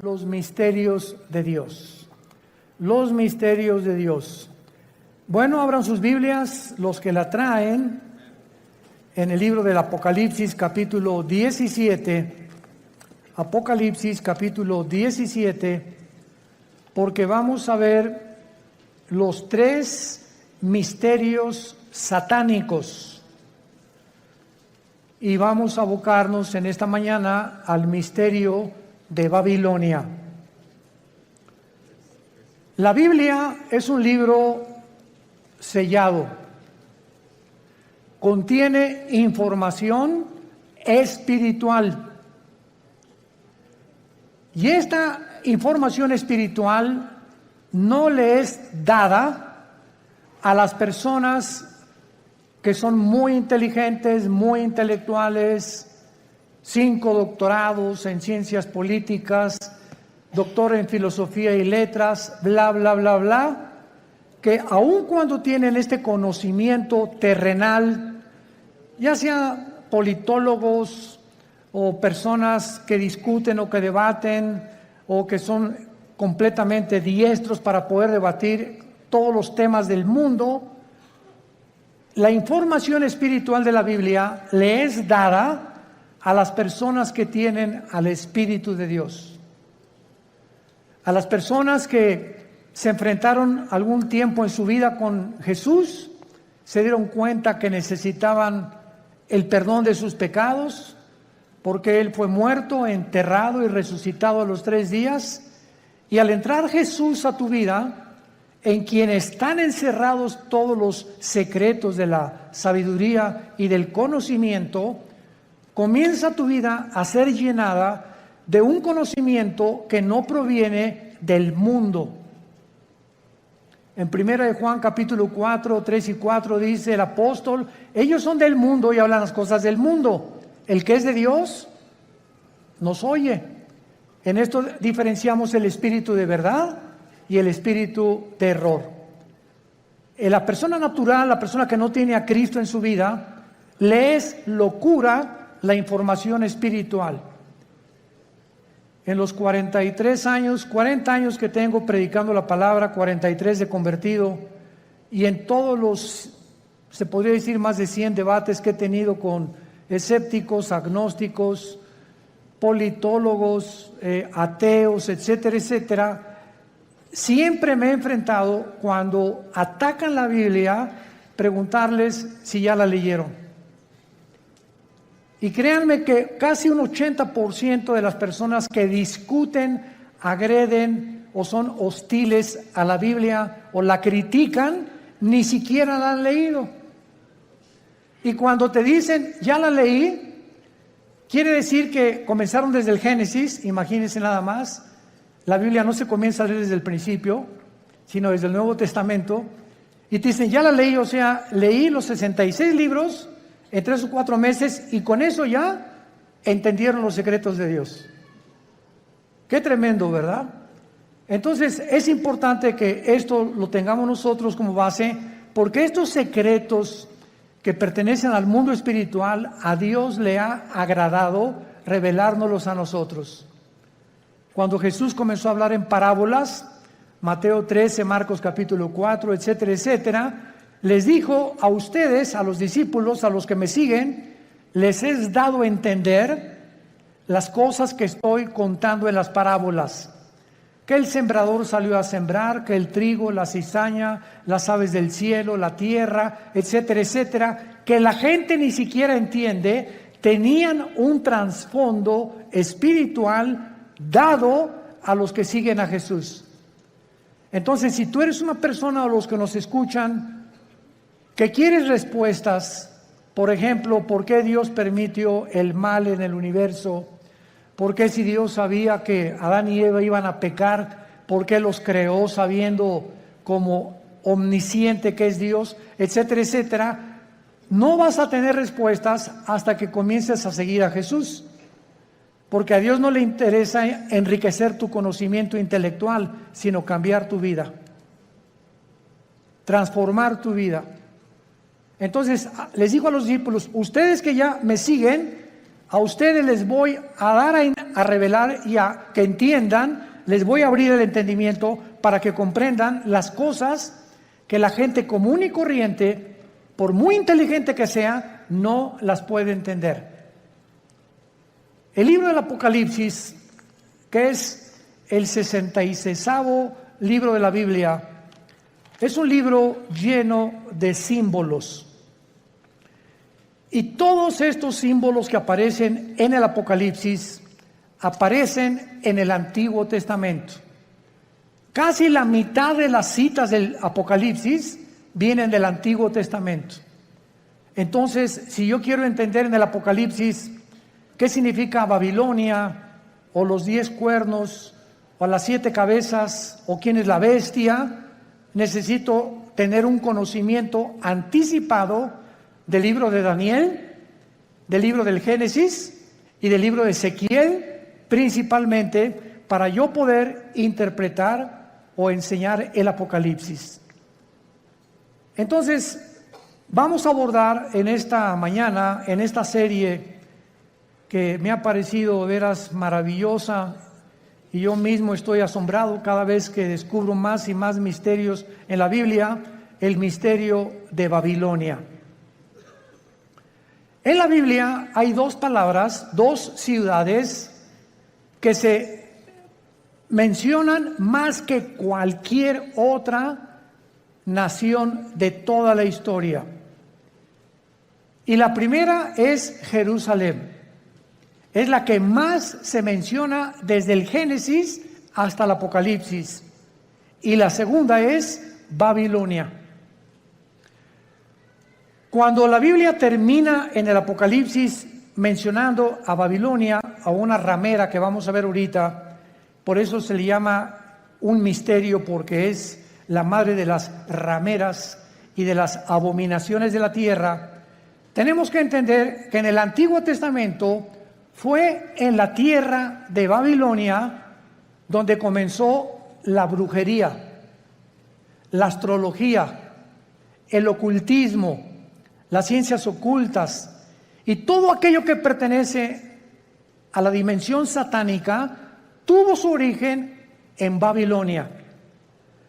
Los misterios de Dios. Los misterios de Dios. Bueno, abran sus Biblias, los que la traen, en el libro del Apocalipsis, capítulo 17. Apocalipsis, capítulo 17, porque vamos a ver los tres misterios satánicos. Y vamos a abocarnos en esta mañana al misterio de Babilonia. La Biblia es un libro sellado. Contiene información espiritual. Y esta información espiritual no le es dada a las personas que son muy inteligentes, muy intelectuales, 5 doctorados en ciencias políticas, doctor en filosofía y letras, bla, bla, bla, bla, que aun cuando tienen este conocimiento terrenal, ya sea politólogos o personas que discuten o que debaten o que son completamente diestros para poder debatir todos los temas del mundo, la información espiritual de la Biblia le es dada a las personas que tienen al Espíritu de Dios. A las personas que se enfrentaron algún tiempo en su vida con Jesús, se dieron cuenta que necesitaban el perdón de sus pecados, porque Él fue muerto, enterrado y resucitado a los 3 días. Y al entrar Jesús a tu vida, en quien están encerrados todos los secretos de la sabiduría y del conocimiento, comienza tu vida a ser llenada de un conocimiento que no proviene del mundo. En 1 de Juan capítulo 4, 3 y 4 dice el apóstol: ellos son del mundo y hablan las cosas del mundo. El que es de Dios nos oye. En esto diferenciamos el espíritu de verdad y el espíritu de error. La persona natural, la persona que no tiene a Cristo en su vida, le es locura la información espiritual. En los 40 años que tengo predicando la palabra, 43 de convertido, y en todos los, se podría decir, más de 100 debates que he tenido con escépticos, agnósticos, politólogos, ateos, etcétera, etcétera, siempre me he enfrentado, cuando atacan la Biblia, preguntarles si ya la leyeron. Y créanme que casi un 80% de las personas que discuten, agreden o son hostiles a la Biblia o la critican, ni siquiera la han leído. Y cuando te dicen, ya la leí, quiere decir que comenzaron desde el Génesis. Imagínense nada más. La Biblia no se comienza a leer desde el principio, sino desde el Nuevo Testamento. Y te dicen, ya la leí, o sea, leí los 66 libros en 3 o 4 meses y con eso ya entendieron los secretos de Dios. Qué tremendo, ¿verdad? Entonces es importante que esto lo tengamos nosotros como base, porque estos secretos que pertenecen al mundo espiritual, a Dios le ha agradado revelárnoslos a nosotros. Cuando Jesús comenzó a hablar en parábolas, Mateo 13, Marcos capítulo 4, etcétera, etcétera, les dijo a ustedes, a los discípulos, a los que me siguen, les es dado entender las cosas que estoy contando en las parábolas. Que el sembrador salió a sembrar, que el trigo, la cizaña, las aves del cielo, la tierra, etcétera, etcétera, que la gente ni siquiera entiende, tenían un trasfondo espiritual dado a los que siguen a Jesús. Entonces, si tú eres una persona, o los que nos escuchan, que quieres respuestas, por ejemplo, ¿por qué Dios permitió el mal en el universo? ¿Por qué, si Dios sabía que Adán y Eva iban a pecar, por qué los creó sabiendo como omnisciente que es Dios, etcétera, etcétera? No vas a tener respuestas hasta que comiences a seguir a Jesús, porque a Dios no le interesa enriquecer tu conocimiento intelectual, sino cambiar tu vida, transformar tu vida. Entonces les digo a los discípulos, ustedes que ya me siguen, A ustedes les voy a dar a revelar y a que entiendan, les voy a abrir el entendimiento para que comprendan las cosas que la gente común y corriente, por muy inteligente que sea, no las puede entender. El libro del Apocalipsis, que es el 66º libro de la Biblia, es un libro lleno de símbolos. Y todos estos símbolos que aparecen en el Apocalipsis aparecen en el Antiguo Testamento. Casi la mitad de las citas del Apocalipsis vienen del Antiguo Testamento. Entonces, si yo quiero entender en el Apocalipsis qué significa Babilonia, o los 10 cuernos, o las 7 cabezas, o quién es la bestia, necesito tener un conocimiento anticipado del libro de Daniel, del libro del Génesis y del libro de Ezequiel, principalmente para yo poder interpretar o enseñar el Apocalipsis. Entonces, vamos a abordar en esta mañana, en esta serie que me ha parecido de veras maravillosa, y yo mismo estoy asombrado cada vez que descubro más y más misterios en la Biblia, el misterio de Babilonia. En la Biblia hay 2 palabras, 2 ciudades que se mencionan más que cualquier otra nación de toda la historia. Y la primera es Jerusalén. Es la que más se menciona desde el Génesis hasta el Apocalipsis. Y la segunda es Babilonia. Cuando la Biblia termina en el Apocalipsis mencionando a Babilonia, a una ramera que vamos a ver ahorita, por eso se le llama un misterio, porque es la madre de las rameras y de las abominaciones de la tierra, tenemos que entender que en el Antiguo Testamento fue en la tierra de Babilonia donde comenzó la brujería, la astrología, el ocultismo, las ciencias ocultas y todo aquello que pertenece a la dimensión satánica tuvo su origen en Babilonia.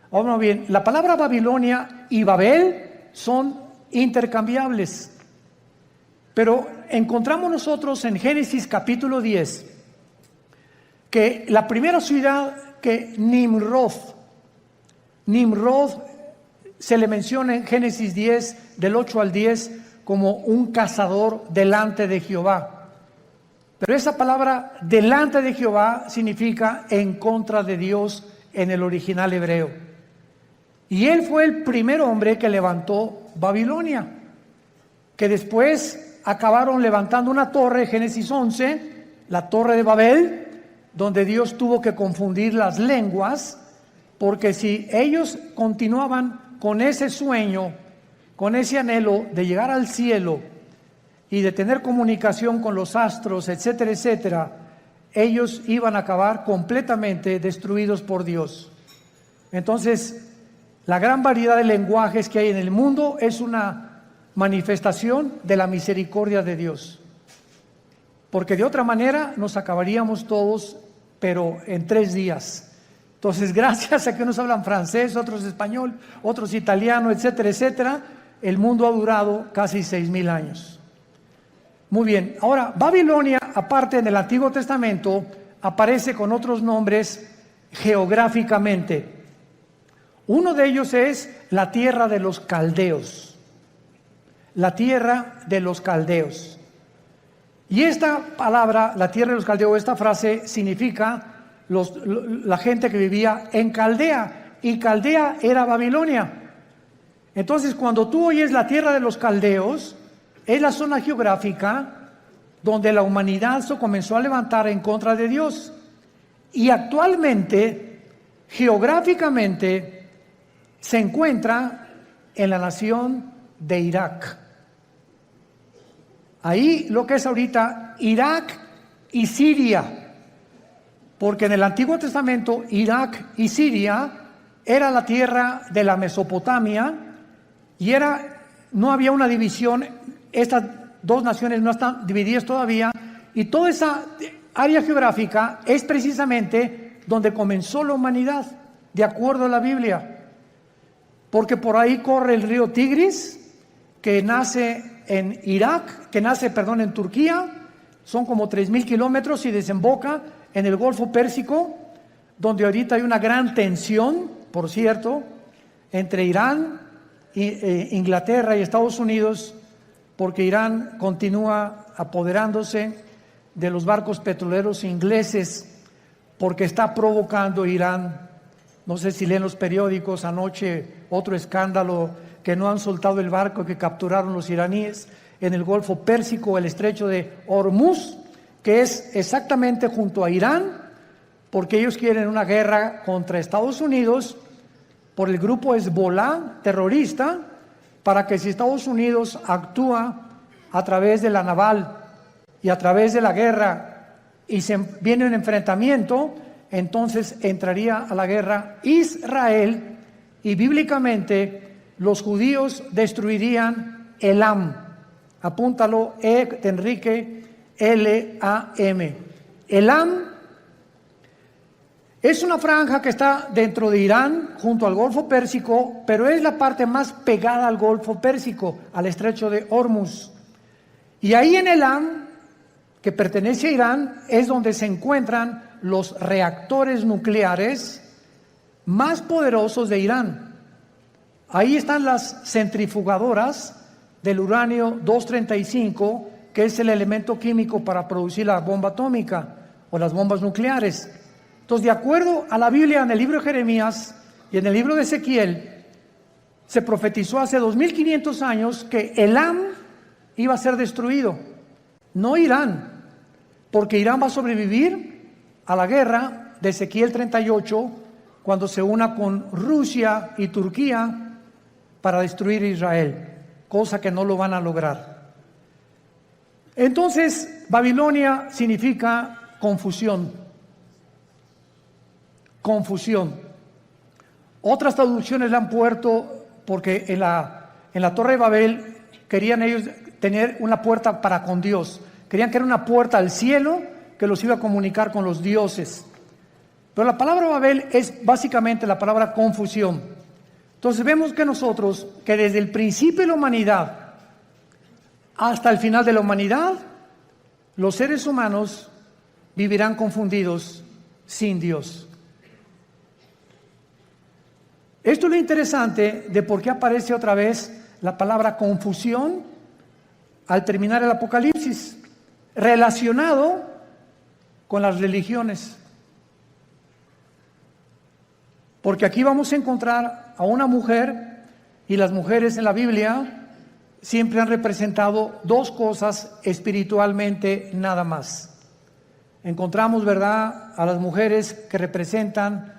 Ahora bien, la palabra Babilonia y Babel son intercambiables, pero encontramos nosotros en Génesis capítulo 10 que la primera ciudad que Nimrod se le menciona en Génesis 10 del 8 al 10 como un cazador delante de Jehová. Pero esa palabra delante de Jehová significa en contra de Dios en el original hebreo. Y él fue el primer hombre que levantó Babilonia, que después acabaron levantando una torre, Génesis 11, la torre de Babel, donde Dios tuvo que confundir las lenguas, porque si ellos continuaban con ese sueño, con ese anhelo de llegar al cielo y de tener comunicación con los astros, etcétera, etcétera, ellos iban a acabar completamente destruidos por Dios. Entonces, la gran variedad de lenguajes que hay en el mundo es una manifestación de la misericordia de Dios, porque de otra manera nos acabaríamos todos, pero en 3 días. Entonces, gracias a que unos hablan francés, otros español, otros italiano, etcétera, etcétera, el mundo ha durado casi 6,000 años. Muy bien, ahora Babilonia, aparte en el Antiguo Testamento, aparece con otros nombres geográficamente. Uno de ellos es la tierra de los caldeos. La tierra de los caldeos. Y esta palabra, la tierra de los caldeos, esta frase significa la gente que vivía en Caldea, y Caldea era Babilonia. Entonces, cuando tú oyes la tierra de los caldeos, es la zona geográfica donde la humanidad se comenzó a levantar en contra de Dios. Y actualmente, geográficamente, se encuentra en la nación de Irak. Ahí lo que es ahorita Irak y Siria. Porque en el Antiguo Testamento, Irak y Siria era la tierra de la Mesopotamia y no había una división, estas 2 naciones no están divididas todavía, Y toda esa área geográfica es precisamente donde comenzó la humanidad, de acuerdo a la Biblia. Porque por ahí corre el río Tigris, que nace en Irak, en Turquía, son como 3,000 kilómetros y desemboca en el Golfo Pérsico, donde ahorita hay una gran tensión, por cierto, entre Irán, Inglaterra y Estados Unidos, porque Irán continúa apoderándose de los barcos petroleros ingleses, porque está provocando Irán. No sé si leen los periódicos, anoche otro escándalo, que no han soltado el barco que capturaron los iraníes en el Golfo Pérsico, el estrecho de Hormuz, que es exactamente junto a Irán, porque ellos quieren una guerra contra Estados Unidos por el grupo Hezbollah terrorista, para que si Estados Unidos actúa a través de la naval y a través de la guerra y viene un enfrentamiento, entonces entraría a la guerra Israel y bíblicamente los judíos destruirían Elam. Apúntalo, de Enrique, L-A-M. Elam es una franja que está dentro de Irán, junto al Golfo Pérsico, pero es la parte más pegada al Golfo Pérsico, al estrecho de Hormuz. Y ahí en Elam, que pertenece a Irán, es donde se encuentran los reactores nucleares más poderosos de Irán. Ahí están las centrifugadoras del uranio 235, que es el elemento químico para producir la bomba atómica o las bombas nucleares. Entonces, de acuerdo a la Biblia, en el libro de Jeremías y en el libro de Ezequiel, se profetizó hace 2500 años que Elam iba a ser destruido, no Irán, porque Irán va a sobrevivir a la guerra de Ezequiel 38 cuando se una con Rusia y Turquía para destruir Israel, cosa que no lo van a lograr. Entonces, Babilonia significa confusión. Confusión. Otras traducciones le han puesto, porque en la Torre de Babel querían ellos tener una puerta para con Dios. Querían que era una puerta al cielo que los iba a comunicar con los dioses. Pero la palabra Babel es básicamente la palabra confusión. Entonces vemos que nosotros, que desde el principio de la humanidad hasta el final de la humanidad, los seres humanos vivirán confundidos sin Dios. Esto es lo interesante de por qué aparece otra vez la palabra confusión al terminar el Apocalipsis, relacionado con las religiones. Porque aquí vamos a encontrar a una mujer, y las mujeres en la Biblia siempre han representado dos cosas espiritualmente nada más. Encontramos, ¿verdad?, a las mujeres que representan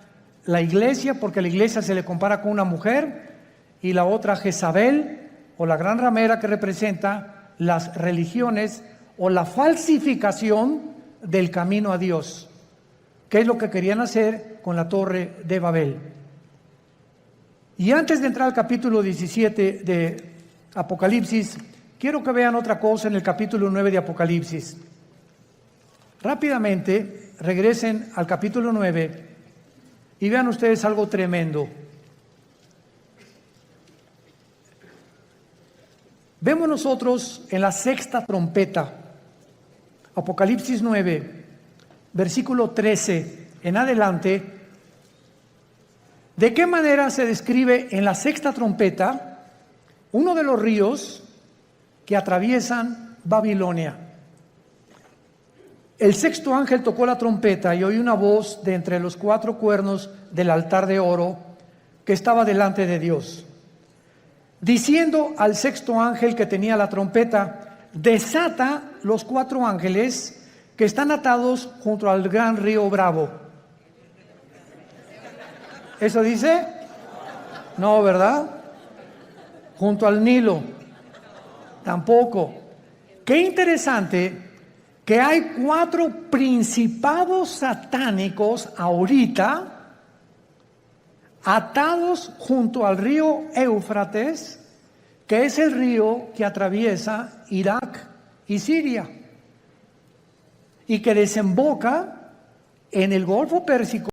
la iglesia, porque la iglesia se le compara con una mujer, y la otra Jezabel, o la gran ramera, que representa las religiones o la falsificación del camino a Dios, que es lo que querían hacer con la Torre de Babel. Y antes de entrar al capítulo 17 de Apocalipsis, quiero que vean otra cosa en el capítulo 9 de Apocalipsis. Rápidamente regresen al capítulo 9 y vean ustedes algo tremendo. Vemos nosotros en la sexta trompeta, Apocalipsis 9, versículo 13 en adelante, de qué manera se describe en la sexta trompeta uno de los ríos que atraviesan Babilonia. El sexto ángel tocó la trompeta y oí una voz de entre los cuatro cuernos del altar de oro que estaba delante de Dios, diciendo al sexto ángel que tenía la trompeta: desata los cuatro ángeles que están atados junto al gran río Bravo. ¿Eso dice? No, ¿verdad? Junto al Nilo. Tampoco. Qué interesante que hay cuatro principados satánicos ahorita atados junto al río Éufrates, que es el río que atraviesa Irak y Siria. y que desemboca en el Golfo Pérsico.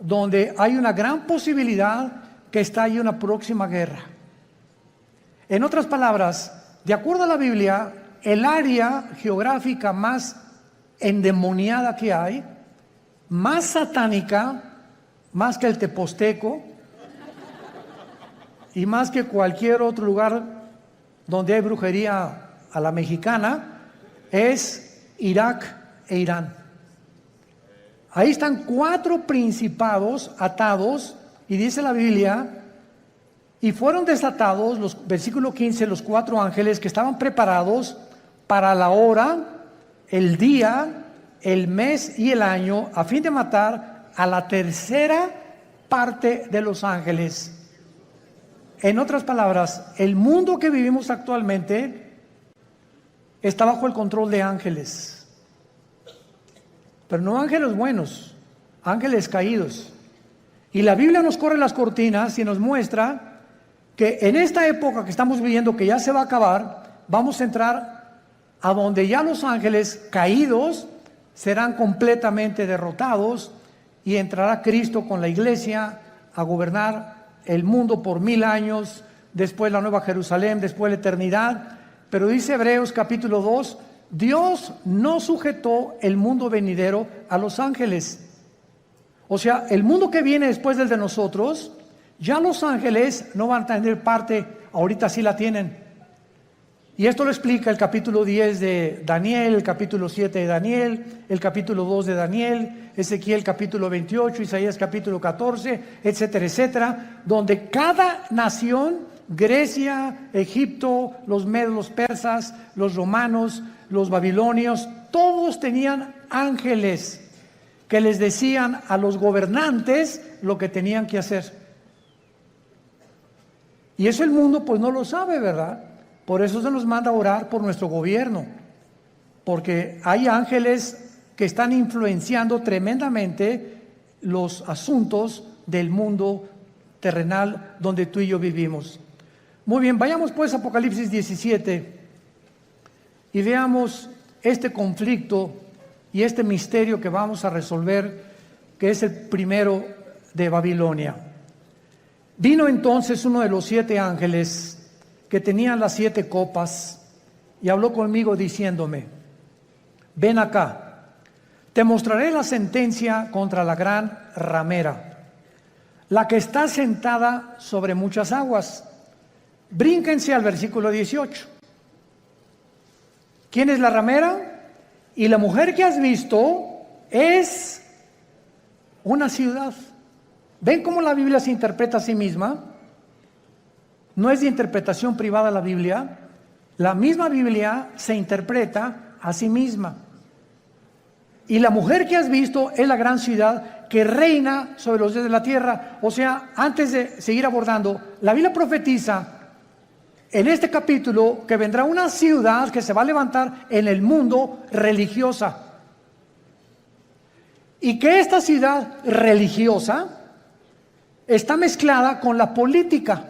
donde hay una gran posibilidad que estalle una próxima guerra. En otras palabras, de acuerdo a la Biblia, el área geográfica más endemoniada que hay, más satánica, más que el Teposteco y más que cualquier otro lugar donde hay brujería a la mexicana, es Irak e Irán. Ahí están 4 principados atados, y dice la Biblia, y fueron desatados, versículo 15, los 4 ángeles que estaban preparados para la hora, el día, el mes y el año, a fin de matar a la tercera parte de los ángeles. En otras palabras, el mundo que vivimos actualmente está bajo el control de ángeles. Pero no ángeles buenos, ángeles caídos. Y la Biblia nos corre las cortinas y nos muestra que en esta época que estamos viviendo, que ya se va a acabar, vamos a entrar a donde ya los ángeles caídos serán completamente derrotados y entrará Cristo con la iglesia a gobernar el mundo por 1000 años, después la Nueva Jerusalén, después la eternidad. Pero dice Hebreos capítulo 2, Dios no sujetó el mundo venidero a los ángeles. O sea, el mundo que viene después del de nosotros, ya los ángeles no van a tener parte, ahorita sí la tienen. Y esto lo explica el capítulo 10 de Daniel, el capítulo 7 de Daniel, el capítulo 2 de Daniel, Ezequiel capítulo 28, Isaías capítulo 14, etcétera, etcétera, donde cada nación, Grecia, Egipto, los medos, los persas, los romanos, los babilonios, todos tenían ángeles que les decían a los gobernantes lo que tenían que hacer. Y eso el mundo pues no lo sabe, ¿verdad? Por eso se nos manda a orar por nuestro gobierno, porque hay ángeles que están influenciando tremendamente los asuntos del mundo terrenal donde tú y yo vivimos. Muy bien, vayamos pues a Apocalipsis 17 y veamos este conflicto y este misterio que vamos a resolver, que es el primero de Babilonia. Vino entonces uno de los 7 ángeles que tenían las 7 copas y habló conmigo diciéndome: ven acá, te mostraré la sentencia contra la gran ramera, la que está sentada sobre muchas aguas. Brínquense al versículo 18. ¿Quién es la ramera? Y la mujer que has visto es una ciudad. ¿Ven cómo la Biblia se interpreta a sí misma? No es de interpretación privada la Biblia. La misma Biblia se interpreta a sí misma. Y la mujer que has visto es la gran ciudad que reina sobre los dioses de la tierra. O sea, antes de seguir abordando, la Biblia profetiza en este capítulo que vendrá una ciudad que se va a levantar en el mundo religiosa. Y que esta ciudad religiosa está mezclada con la política.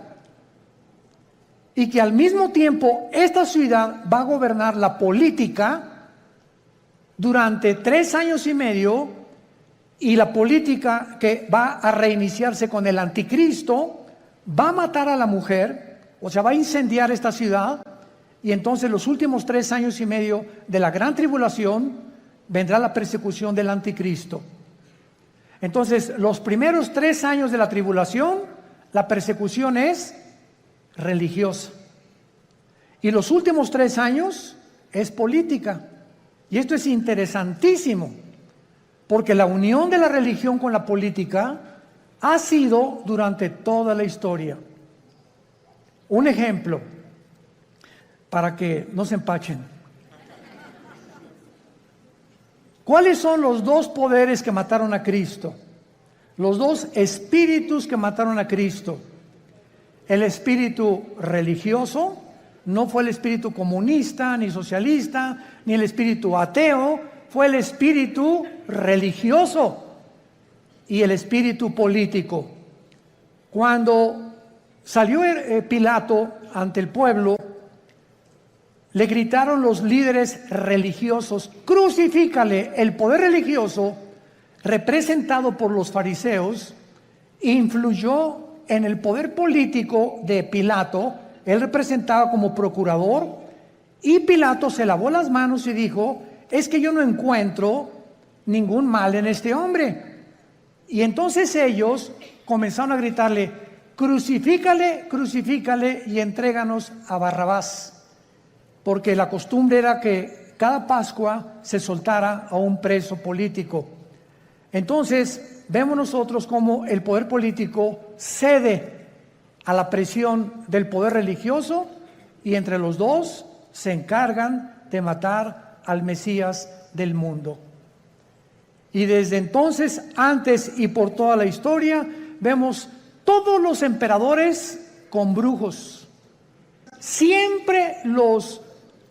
Y que al mismo tiempo esta ciudad va a gobernar la política durante 3 años y medio, y la política que va a reiniciarse con el anticristo va a matar a la mujer. O sea, va a incendiar esta ciudad, y entonces los últimos 3 años y medio de la gran tribulación vendrá la persecución del anticristo. Entonces, los primeros 3 años de la tribulación, la persecución es religiosa. Y los últimos 3 años es política. Y esto es interesantísimo, porque la unión de la religión con la política ha sido durante toda la historia. Un ejemplo, para que no se empachen. ¿Cuáles son los 2 poderes que mataron a Cristo? Los 2 espíritus que mataron a Cristo. El espíritu religioso, no fue el espíritu comunista, ni socialista, ni el espíritu ateo, fue el espíritu religioso y el espíritu político. Cuando salió Pilato ante el pueblo, le gritaron los líderes religiosos: crucifícale. El poder religioso representado por los fariseos, influyó en el poder político de Pilato. Él representaba como procurador, y Pilato se lavó las manos y dijo: es que yo no encuentro ningún mal en este hombre. Y entonces ellos comenzaron a gritarle: crucifícale, crucifícale y entréganos a Barrabás, porque la costumbre era que cada Pascua se soltara a un preso político. Entonces vemos nosotros cómo el poder político cede a la presión del poder religioso, y entre los dos se encargan de matar al Mesías del mundo. Y desde entonces, antes y por toda la historia, vemos todos los emperadores con brujos. Siempre los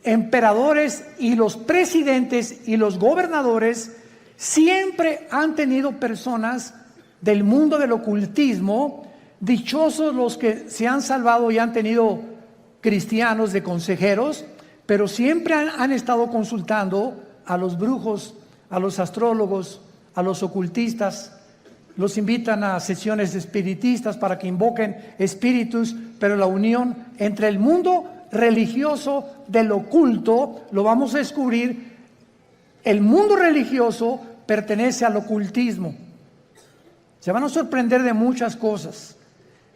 emperadores y los presidentes y los gobernadores siempre han tenido personas del mundo del ocultismo. Dichosos los que se han salvado y han tenido cristianos de consejeros, pero siempre han estado consultando a los brujos, a los astrólogos, a los ocultistas. Los invitan a sesiones de espiritistas para que invoquen espíritus, pero la unión entre el mundo religioso del oculto, lo vamos a descubrir, el mundo religioso pertenece al ocultismo. Se van a sorprender de muchas cosas,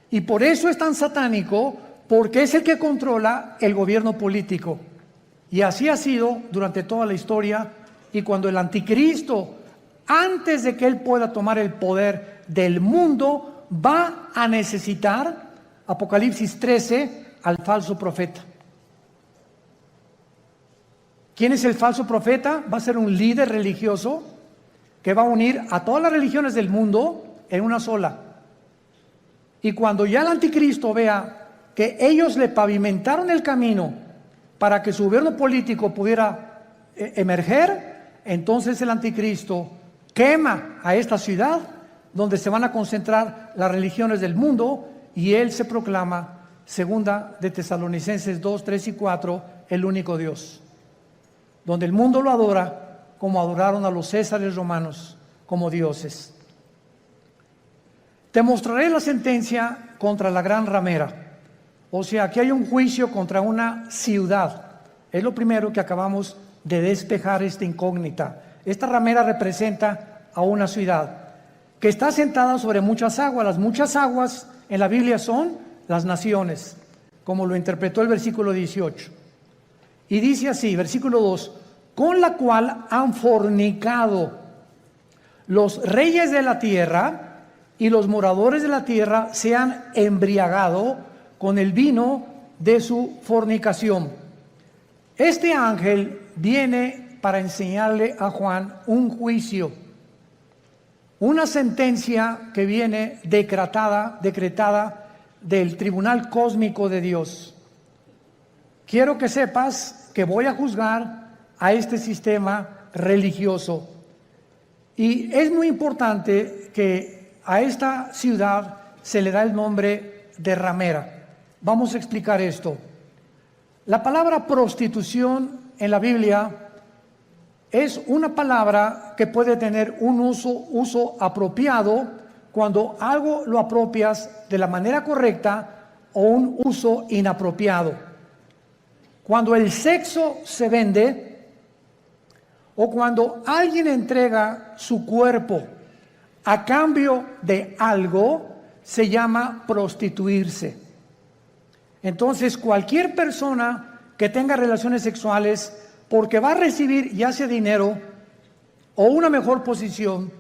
y por eso es tan satánico, porque es el que controla el gobierno político, y así ha sido durante toda la historia. Y cuando el anticristo, antes de que él pueda tomar el poder del mundo, va a necesitar, Apocalipsis 13, al falso profeta. ¿Quién es el falso profeta? Va a ser un líder religioso que va a unir a todas las religiones del mundo en una sola. Y cuando ya el anticristo vea que ellos le pavimentaron el camino para que su gobierno político pudiera emerger, entonces el anticristo quema a esta ciudad donde se van a concentrar las religiones del mundo, y él se proclama, segunda de Tesalonicenses 2, 3 y 4, el único Dios, donde el mundo lo adora como adoraron a los césares romanos como dioses. Te mostraré la sentencia contra la gran ramera. O sea, aquí hay un juicio contra una ciudad. Es lo primero que acabamos de despejar, esta incógnita. Esta ramera representa a una ciudad que está sentada sobre muchas aguas. Las muchas aguas en la Biblia son las naciones, como lo interpretó el versículo 18. Y dice así, versículo 2: con la cual han fornicado los reyes de la tierra, y los moradores de la tierra se han embriagado con el vino de su fornicación. Este ángel viene para enseñarle a Juan un juicio, una sentencia que viene decretada del tribunal cósmico de Dios. Quiero que sepas que voy a juzgar a este sistema religioso, y es muy importante que a esta ciudad se le da el nombre de ramera. Vamos a explicar esto. La palabra prostitución en la Biblia es una palabra que puede tener un uso apropiado cuando algo lo apropias de la manera correcta, o un uso inapropiado. Cuando el sexo se vende, o cuando alguien entrega su cuerpo a cambio de algo, se llama prostituirse. Entonces, cualquier persona que tenga relaciones sexuales porque va a recibir ya sea dinero o una mejor posición,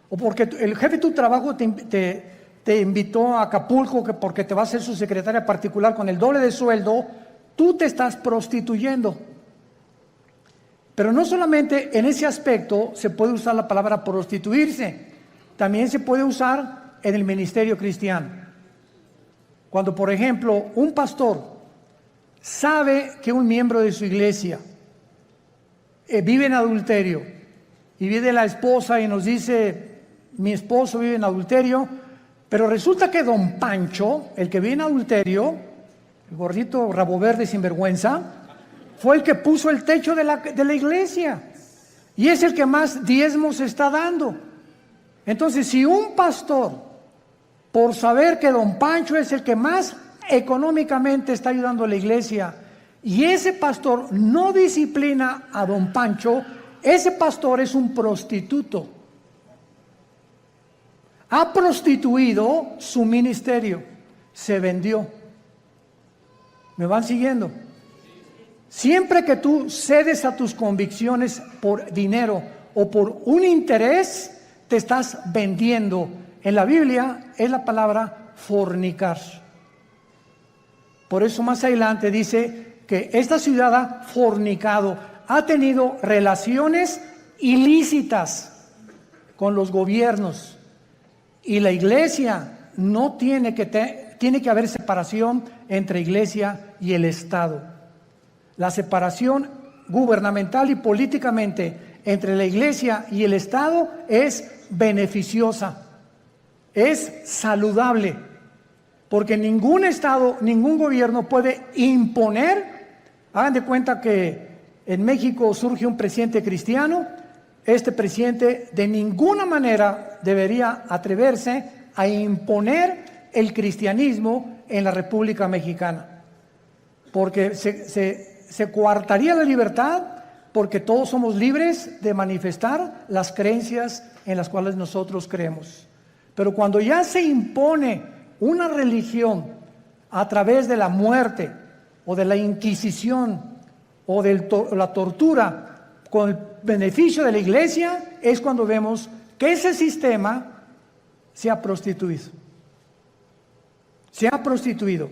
o porque el jefe de tu trabajo te invitó a Acapulco porque te va a ser su secretaria particular con el doble de sueldo, tú te estás prostituyendo. Pero no solamente en ese aspecto se puede usar la palabra prostituirse, también se puede usar en el ministerio cristiano. Cuando, por ejemplo, un pastor sabe que un miembro de su iglesia vive en adulterio, y viene la esposa y nos dice: mi esposo vive en adulterio, pero resulta que don Pancho, el que vive en adulterio, el gordito rabo verde sinvergüenza, fue el que puso el techo de la iglesia, y es el que más diezmos está dando. Entonces, si un pastor, por saber que don Pancho es el que más económicamente está ayudando a la iglesia, y ese pastor no disciplina a don Pancho, ese pastor es un prostituto. Ha prostituido su ministerio, se vendió. ¿Me van siguiendo? Siempre que tú cedes a tus convicciones por dinero o por un interés, te estás vendiendo. En la Biblia es la palabra fornicar. Por eso más adelante dice que esta ciudad ha fornicado, ha tenido relaciones ilícitas con los gobiernos. Y la iglesia no tiene que haber separación entre iglesia y el Estado. La separación gubernamental y políticamente entre la iglesia y el Estado es beneficiosa, es saludable, porque ningún Estado, ningún gobierno puede imponer. Hagan de cuenta que en México surge un presidente cristiano. Este presidente de ninguna manera debería atreverse a imponer el cristianismo en la República Mexicana, porque se coartaría la libertad, porque todos somos libres de manifestar las creencias en las cuales nosotros creemos. Pero cuando ya se impone una religión a través de la muerte o de la Inquisición o de la tortura con el beneficio de la iglesia, es cuando vemos que ese sistema se ha prostituido. Se ha prostituido,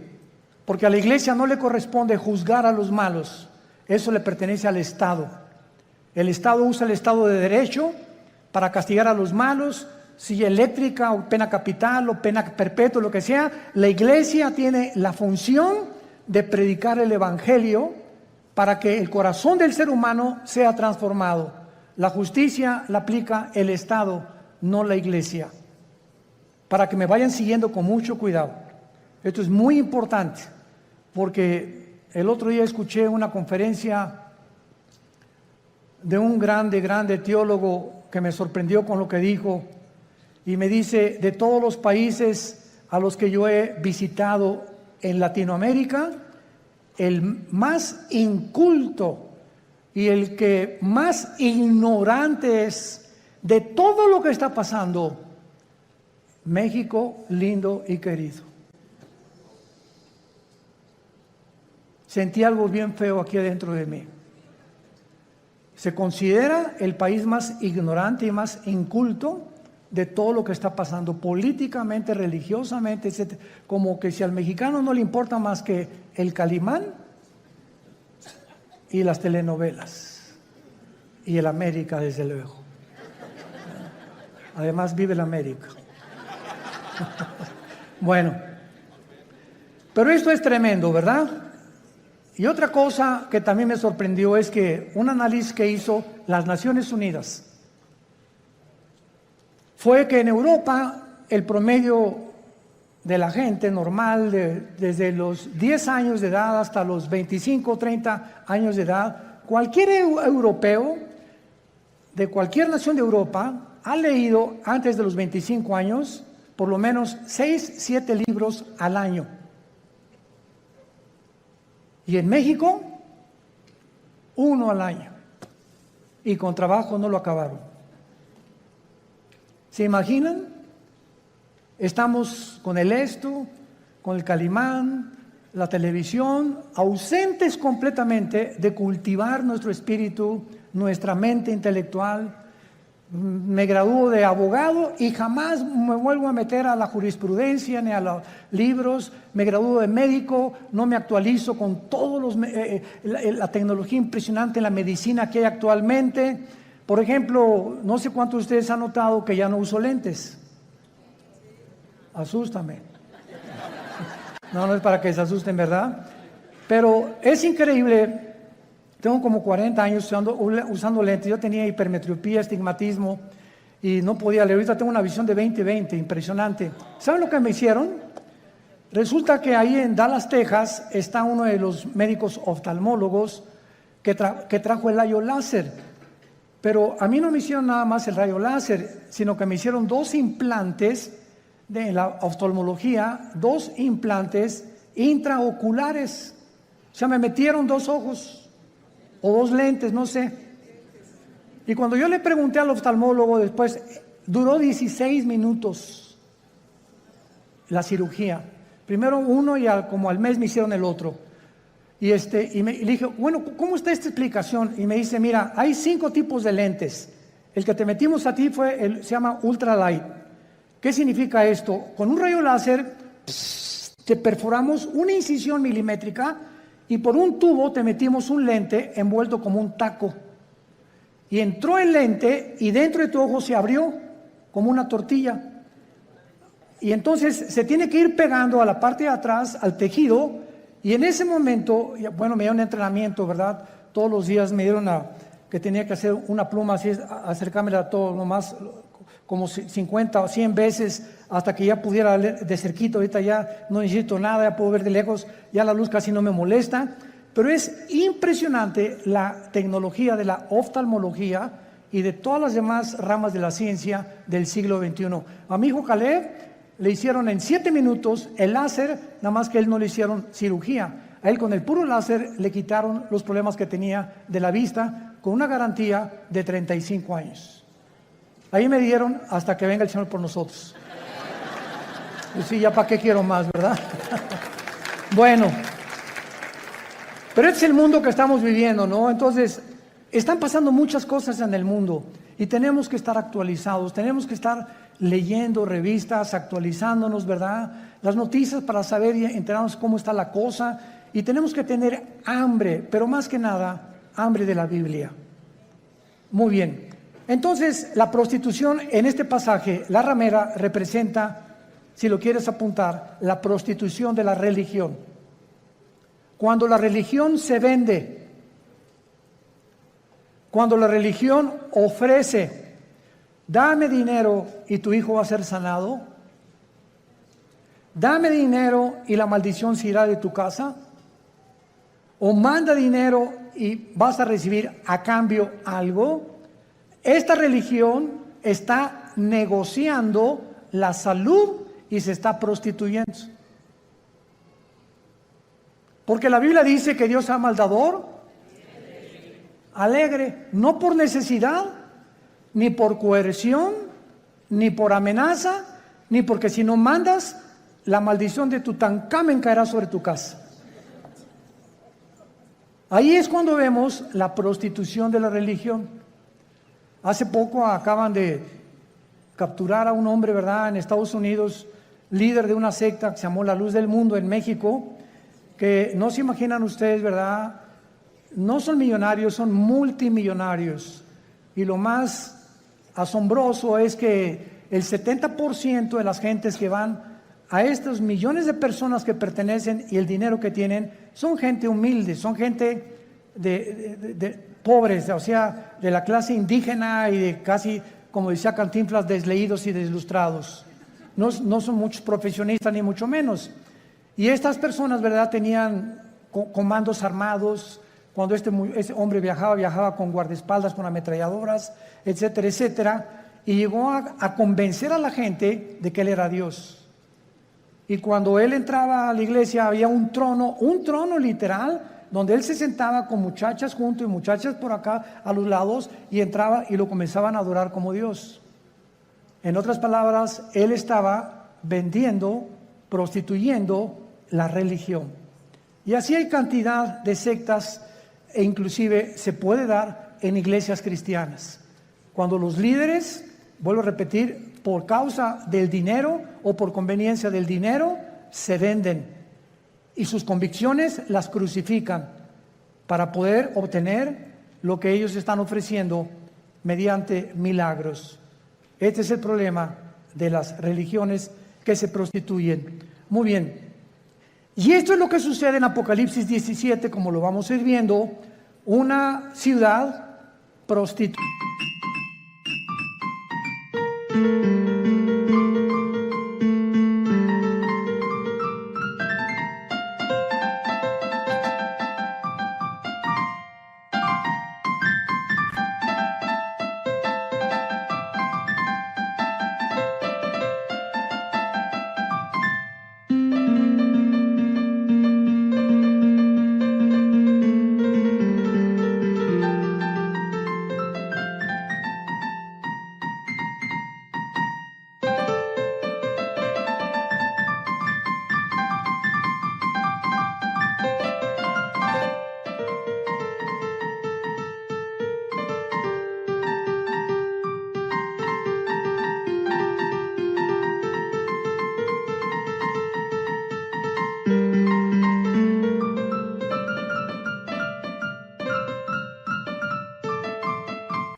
porque a la iglesia no le corresponde juzgar a los malos, eso le pertenece al Estado. El Estado usa el Estado de Derecho para castigar a los malos, silla eléctrica o pena capital o pena perpetua, lo que sea. La iglesia tiene la función de predicar el Evangelio para que el corazón del ser humano sea transformado. La justicia la aplica el Estado, no la iglesia. Para que me vayan siguiendo con mucho cuidado. Esto es muy importante, porque el otro día escuché una conferencia de un grande teólogo que me sorprendió con lo que dijo, y me dice: de todos los países a los que yo he visitado en Latinoamérica, el más inculto y el que más ignorante es de todo lo que está pasando, México lindo y querido. Sentí algo bien feo aquí adentro de mí. Se considera el país más ignorante y más inculto de todo lo que está pasando políticamente, religiosamente, etc. Como que si al mexicano no le importa más que el Calimán y las telenovelas y el América, desde luego. Además vive el América. Bueno, pero esto es tremendo, ¿verdad? Y otra cosa que también me sorprendió es que un análisis que hizo las Naciones Unidas fue que en Europa el promedio de la gente normal, desde los 10 años de edad hasta los 25 o 30 años de edad, cualquier europeo de cualquier nación de Europa ha leído antes de los 25 años por lo menos 6, 7 libros al año. Y en México, 1 al año. Y con trabajo no lo acabaron. ¿Se imaginan? Estamos con el esto, con el Calimán, la televisión, ausentes completamente de cultivar nuestro espíritu, nuestra mente intelectual. Me gradúo de abogado y jamás me vuelvo a meter a la jurisprudencia ni a los libros. Me gradúo de médico, no me actualizo con todos la tecnología impresionante en la medicina que hay actualmente. Por ejemplo, no sé cuántos de ustedes han notado que ya no uso lentes. Asústame. No es para que se asusten, ¿verdad? Pero es increíble. Tengo como 40 años usando lentes. Yo tenía hipermetropía, estigmatismo y no podía leer. Ahorita tengo una visión de 20/20, impresionante. ¿Saben lo que me hicieron? Resulta que ahí en Dallas, Texas, está uno de los médicos oftalmólogos que trajo el rayo láser. Pero a mí no me hicieron nada más el rayo láser, sino que me hicieron 2 implantes de la oftalmología, 2 implantes intraoculares. O sea, me metieron 2 ojos o 2 lentes, no sé. Y cuando yo le pregunté al oftalmólogo después, duró 16 minutos la cirugía. Primero uno y como al mes me hicieron el otro. Y le dije, bueno, ¿cómo está esta explicación? Y me dice, mira, hay 5 tipos de lentes. El que te metimos a ti se llama ultralight. ¿Qué significa esto? Con un rayo láser te perforamos una incisión milimétrica y por un tubo te metimos un lente envuelto como un taco. Y entró el lente y dentro de tu ojo se abrió como una tortilla. Y entonces se tiene que ir pegando a la parte de atrás, al tejido. Y en ese momento, bueno, me dieron entrenamiento, ¿verdad? Todos los días me dieron que tenía que hacer una pluma así, acercármela a todo, nomás como 50 o 100 veces hasta que ya pudiera ver de cerquito. Ahorita ya no necesito nada, ya puedo ver de lejos, ya la luz casi no me molesta. Pero es impresionante la tecnología de la oftalmología y de todas las demás ramas de la ciencia del siglo XXI. A mi hijo Caleb le hicieron en 7 minutos el láser, nada más que a él no le hicieron cirugía. A él con el puro láser le quitaron los problemas que tenía de la vista con una garantía de 35 años. Ahí me dieron hasta que venga el Señor por nosotros. Y sí, ya para qué quiero más, ¿verdad? Bueno, pero este es el mundo que estamos viviendo, ¿no? Entonces, están pasando muchas cosas en el mundo y tenemos que estar actualizados, tenemos que estar leyendo revistas, actualizándonos, ¿verdad? Las noticias para saber y enterarnos cómo está la cosa. Y tenemos que tener hambre, pero más que nada, hambre de la Biblia. Muy bien. Entonces, la prostitución en este pasaje, la ramera, representa, si lo quieres apuntar, la prostitución de la religión. Cuando la religión se vende, cuando la religión ofrece, dame dinero y tu hijo va a ser sanado, dame dinero y la maldición se irá de tu casa, o manda dinero y vas a recibir a cambio algo. Esta religión está negociando la salud y se está prostituyendo. Porque la Biblia dice que Dios ama al dador alegre, no por necesidad, ni por coerción, ni por amenaza, ni porque si no mandas, la maldición de Tutankamén caerá sobre tu casa. Ahí es cuando vemos la prostitución de la religión. Hace poco acaban de capturar a un hombre, ¿verdad?, en Estados Unidos, líder de una secta que se llamó La Luz del Mundo en México, que no se imaginan ustedes, ¿verdad? No son millonarios, son multimillonarios. Y lo más asombroso es que el 70% de las gentes que van a estos millones de personas que pertenecen y el dinero que tienen son gente humilde, son gente de pobres, o sea, de la clase indígena y de casi, como decía Cantinflas, desleídos y deslustrados. No son muchos profesionistas ni mucho menos. Y estas personas, ¿verdad?, tenían comandos armados. Cuando este hombre viajaba con guardaespaldas, con ametralladoras, etcétera, etcétera. Y llegó a convencer a la gente de que él era Dios. Y cuando él entraba a la iglesia había un trono literal, donde él se sentaba con muchachas junto y muchachas por acá a los lados, y entraba y lo comenzaban a adorar como Dios. En otras palabras, él estaba vendiendo, prostituyendo la religión. Y así hay cantidad de sectas, e inclusive se puede dar en iglesias cristianas. Cuando los líderes, vuelvo a repetir, por causa del dinero o por conveniencia del dinero, se venden y sus convicciones las crucifican para poder obtener lo que ellos están ofreciendo mediante milagros. Este es el problema de las religiones que se prostituyen. Muy bien. Y esto es lo que sucede en Apocalipsis 17, como lo vamos a ir viendo, una ciudad prostituta.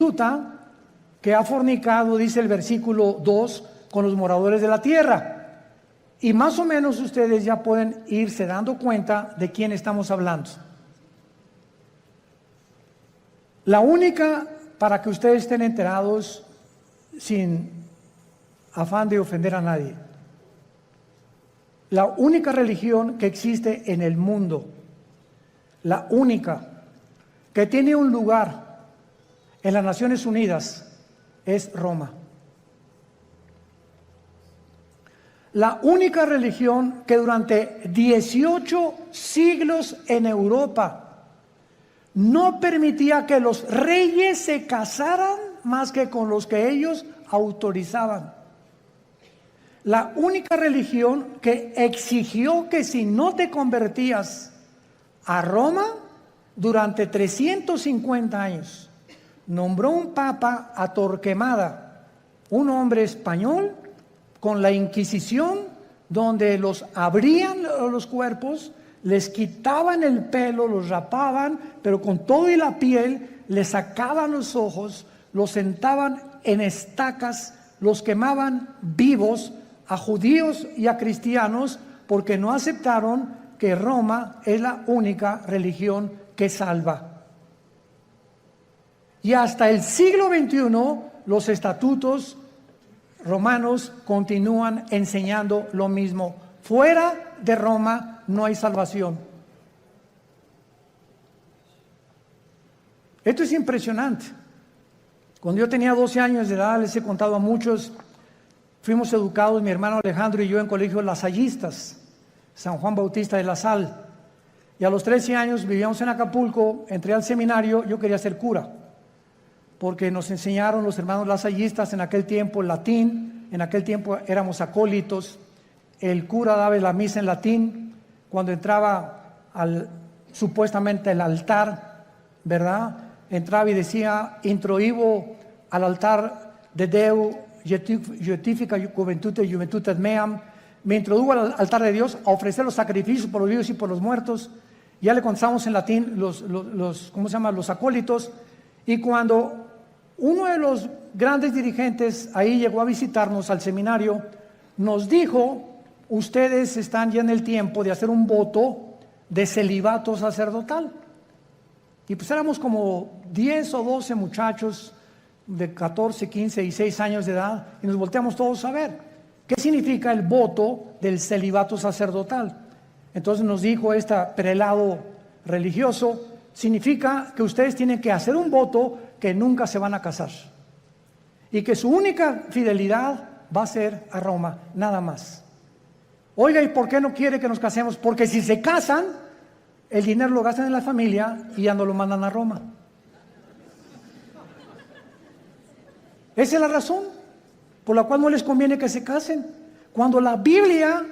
prostituta que ha fornicado, dice el versículo 2, con los moradores de la tierra. Y más o menos ustedes ya pueden irse dando cuenta de quién estamos hablando. La única, para que ustedes estén enterados sin afán de ofender a nadie, la única religión que existe en el mundo, la única que tiene un lugar en las Naciones Unidas, es Roma. La única religión que durante 18 siglos en Europa no permitía que los reyes se casaran más que con los que ellos autorizaban. La única religión que exigió que si no te convertías a Roma durante 350 años, nombró un papa a Torquemada, un hombre español, con la Inquisición, donde los abrían los cuerpos, les quitaban el pelo, los rapaban, pero con todo y la piel, les sacaban los ojos, los sentaban en estacas, los quemaban vivos a judíos y a cristianos, porque no aceptaron que Roma es la única religión que salva. Y hasta el siglo XXI, los estatutos romanos continúan enseñando lo mismo. Fuera de Roma no hay salvación. Esto es impresionante. Cuando yo tenía 12 años de edad, les he contado a muchos, fuimos educados, mi hermano Alejandro y yo, en colegios lasallistas, San Juan Bautista de la Sal. Y a los 13 años vivíamos en Acapulco, entré al seminario, yo quería ser cura, porque nos enseñaron los hermanos lasallistas en aquel tiempo latín, en aquel tiempo éramos acólitos, el cura daba la misa en latín, cuando entraba supuestamente al altar, ¿verdad? Entraba y decía, introibo al altar de Deu, justifica juventudes meam, me introdujo al altar de Dios a ofrecer los sacrificios por los vivos y por los muertos. Ya le contamos en latín los acólitos, y cuando uno de los grandes dirigentes ahí llegó a visitarnos al seminario, nos dijo, ustedes están ya en el tiempo de hacer un voto de celibato sacerdotal. Y pues éramos como 10 o 12 muchachos de 14, 15 y 6 años de edad, y nos volteamos todos a ver qué significa el voto del celibato sacerdotal. Entonces nos dijo este prelado religioso, significa que ustedes tienen que hacer un voto que nunca se van a casar y que su única fidelidad va a ser a Roma, nada más. Oiga, ¿y por qué no quiere que nos casemos? Porque si se casan, el dinero lo gastan en la familia y ya no lo mandan a Roma. Esa es la razón por la cual no les conviene que se casen. Cuando la Biblia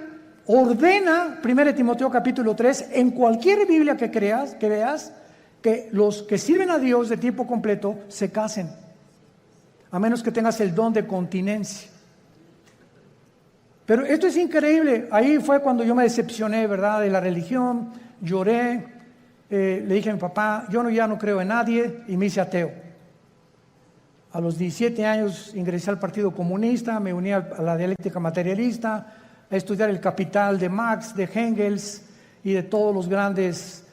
ordena, 1 Timoteo capítulo 3, en cualquier Biblia que veas, que los que sirven a Dios de tiempo completo se casen, a menos que tengas el don de continencia. Pero esto es increíble. Ahí fue cuando yo me decepcioné, ¿verdad?, de la religión. Lloré, le dije a mi papá, ya no creo en nadie, y me hice ateo. A los 17 años ingresé al Partido Comunista, me uní a la dialéctica materialista, a estudiar el Capital de Marx, de Engels y de todos los grandes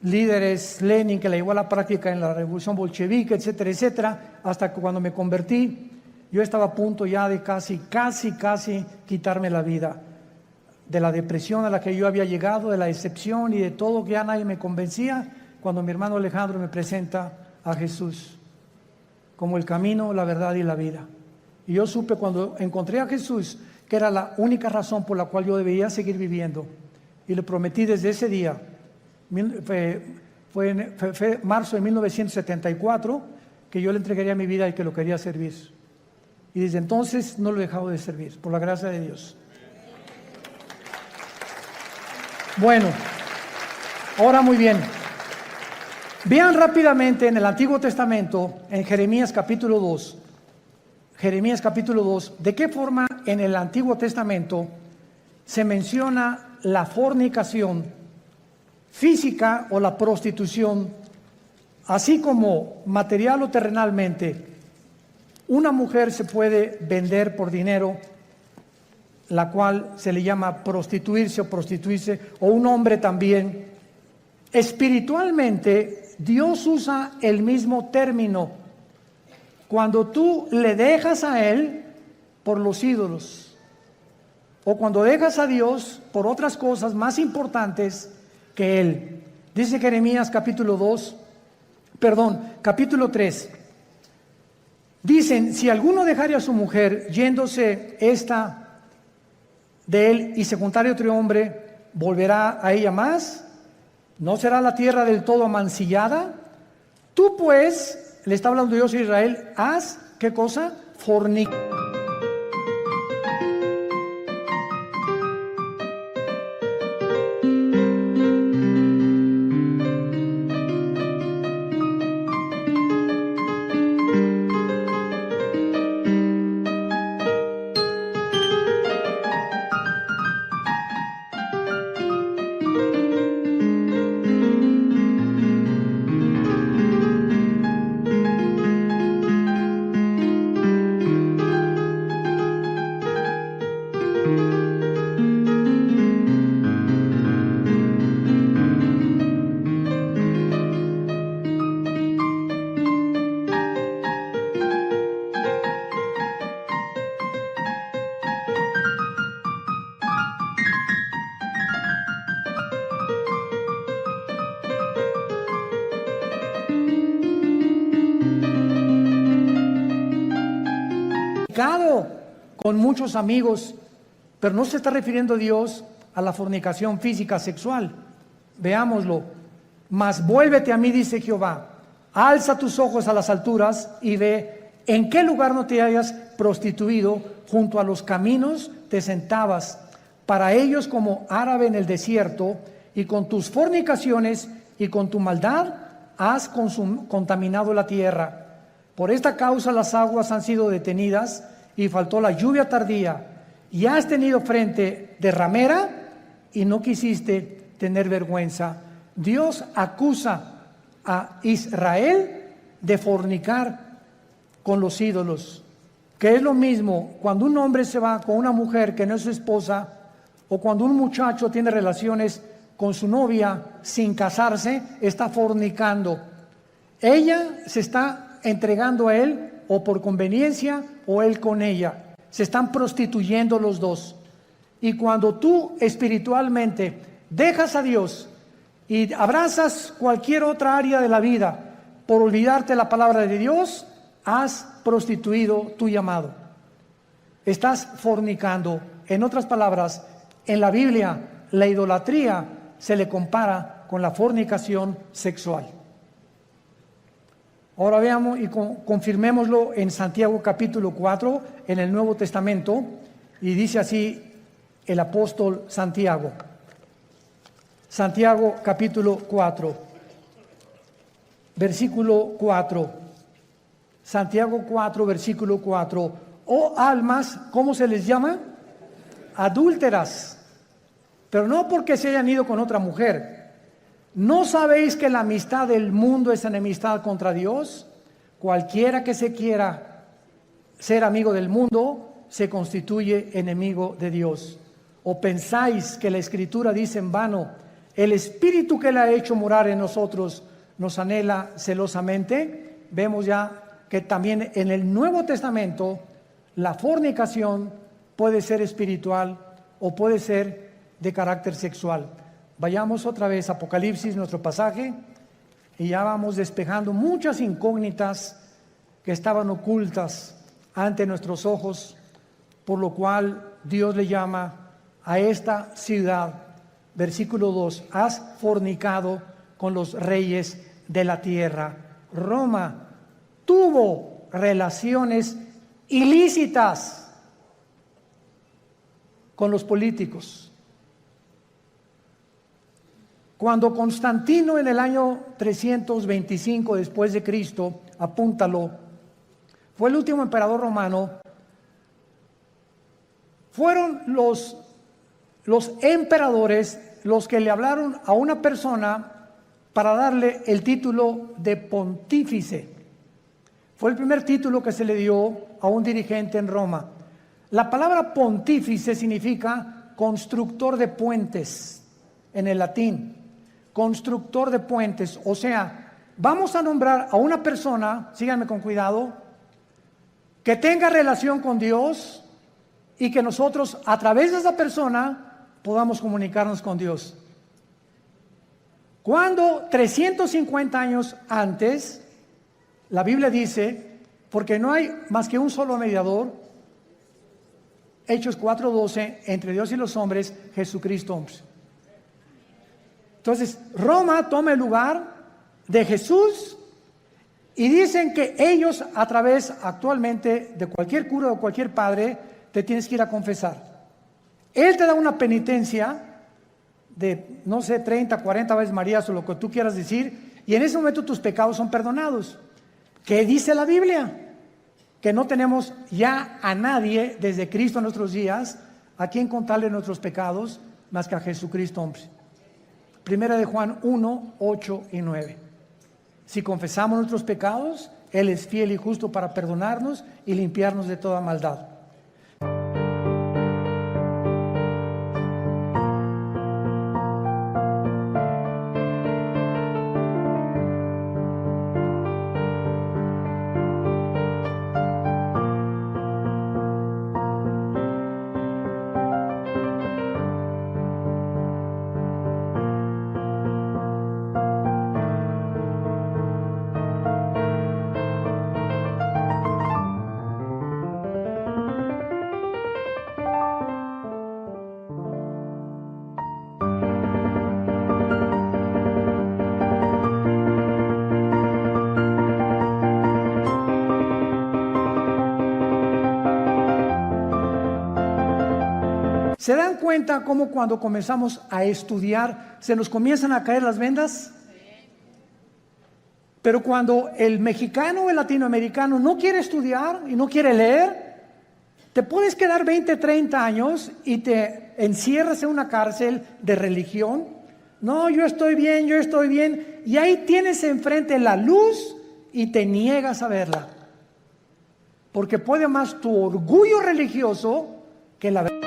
líderes, Lenin, que la llevó a la práctica en la revolución bolchevique, etcétera, etcétera, hasta que cuando me convertí, yo estaba a punto ya de casi quitarme la vida, de la depresión a la que yo había llegado, de la decepción y de todo, que ya nadie me convencía, cuando mi hermano Alejandro me presenta a Jesús como el camino, la verdad y la vida. Y yo supe cuando encontré a Jesús que era la única razón por la cual yo debería seguir viviendo, y le prometí desde ese día. Fue marzo de 1974 que yo le entregaría mi vida y que lo quería servir. Y desde entonces no lo he dejado de servir, por la gracia de Dios. Bueno, ahora muy bien. Vean rápidamente en el Antiguo Testamento, en Jeremías capítulo 2. Jeremías capítulo 2, de qué forma en el Antiguo Testamento se menciona la fornicación física o la prostitución así como material o terrenalmente, una mujer se puede vender por dinero, la cual se le llama prostituirse o prostituirse, o un hombre también. Espiritualmente, Dios usa el mismo término. Cuando tú le dejas a Él por los ídolos, o cuando dejas a Dios por otras cosas más importantes que Él. Dice Jeremías capítulo 3. Dicen, si alguno dejare a su mujer yéndose esta de él y se juntare otro hombre, ¿volverá a ella más? ¿No será la tierra del todo amancillada? Tú pues, le está hablando Dios a Israel, haz, ¿qué cosa? Fornicación. Con muchos amigos, pero no se está refiriendo Dios a la fornicación física sexual. Veámoslo. Mas vuélvete a mí, dice Jehová, alza tus ojos a las alturas y ve en qué lugar no te hayas prostituido, junto a los caminos te sentabas, para ellos como árabe en el desierto, y con tus fornicaciones y con tu maldad has contaminado la tierra. Por esta causa las aguas han sido detenidas y faltó la lluvia tardía, y has tenido frente de ramera y no quisiste tener vergüenza. Dios acusa a Israel de fornicar con los ídolos, que es lo mismo cuando un hombre se va con una mujer que no es su esposa, o cuando un muchacho tiene relaciones con su novia sin casarse, está fornicando. Ella se está entregando a él o por conveniencia, o él con ella. Se están prostituyendo los dos. Y cuando tú espiritualmente dejas a Dios y abrazas cualquier otra área de la vida por olvidarte la palabra de Dios, has prostituido tu llamado. Estás fornicando. En otras palabras, en la Biblia, la idolatría se le compara con la fornicación sexual. Ahora veamos y confirmémoslo en Santiago capítulo 4, en el Nuevo Testamento, y dice así el apóstol Santiago. Santiago capítulo 4, versículo 4. Santiago 4, versículo 4. Oh almas, ¿cómo se les llama? Adúlteras, pero no porque se hayan ido con otra mujer. ¿No sabéis que la amistad del mundo es enemistad contra Dios? Cualquiera que se quiera ser amigo del mundo se constituye enemigo de Dios. ¿O pensáis que la Escritura dice en vano, el Espíritu que le ha hecho morar en nosotros nos anhela celosamente? Vemos ya que también en el Nuevo Testamento la fornicación puede ser espiritual o puede ser de carácter sexual. Vayamos otra vez a Apocalipsis, nuestro pasaje, y ya vamos despejando muchas incógnitas que estaban ocultas ante nuestros ojos, por lo cual Dios le llama a esta ciudad, versículo 2, has fornicado con los reyes de la tierra. Roma tuvo relaciones ilícitas con los políticos. Cuando Constantino en el año 325 después de Cristo, apúntalo, fue el último emperador romano, fueron los emperadores los que le hablaron a una persona para darle el título de pontífice. Fue el primer título que se le dio a un dirigente en Roma. La palabra pontífice significa constructor de puentes en el latín. Constructor de puentes. O sea, vamos a nombrar a una persona, síganme con cuidado, que tenga relación con Dios y que nosotros a través de esa persona podamos comunicarnos con Dios. Cuando 350 años antes, la Biblia dice, porque no hay más que un solo mediador, Hechos 4:12, entre Dios y los hombres, Jesucristo. Entonces, Roma toma el lugar de Jesús y dicen que ellos a través actualmente de cualquier cura o cualquier padre te tienes que ir a confesar. Él te da una penitencia de, no sé, 30, 40 veces Marías o lo que tú quieras decir, y en ese momento tus pecados son perdonados. ¿Qué dice la Biblia? Que no tenemos ya a nadie desde Cristo en nuestros días a quien contarle nuestros pecados más que a Jesucristo, hombre. Primera de Juan 1, 8 y 9. Si confesamos nuestros pecados, Él es fiel y justo para perdonarnos y limpiarnos de toda maldad. ¿Se dan cuenta cómo cuando comenzamos a estudiar se nos comienzan a caer las vendas? Pero cuando el mexicano o el latinoamericano no quiere estudiar y no quiere leer, te puedes quedar 20, 30 años y te encierras en una cárcel de religión. No, yo estoy bien, y ahí tienes enfrente la luz y te niegas a verla. Porque puede más tu orgullo religioso que la verdad.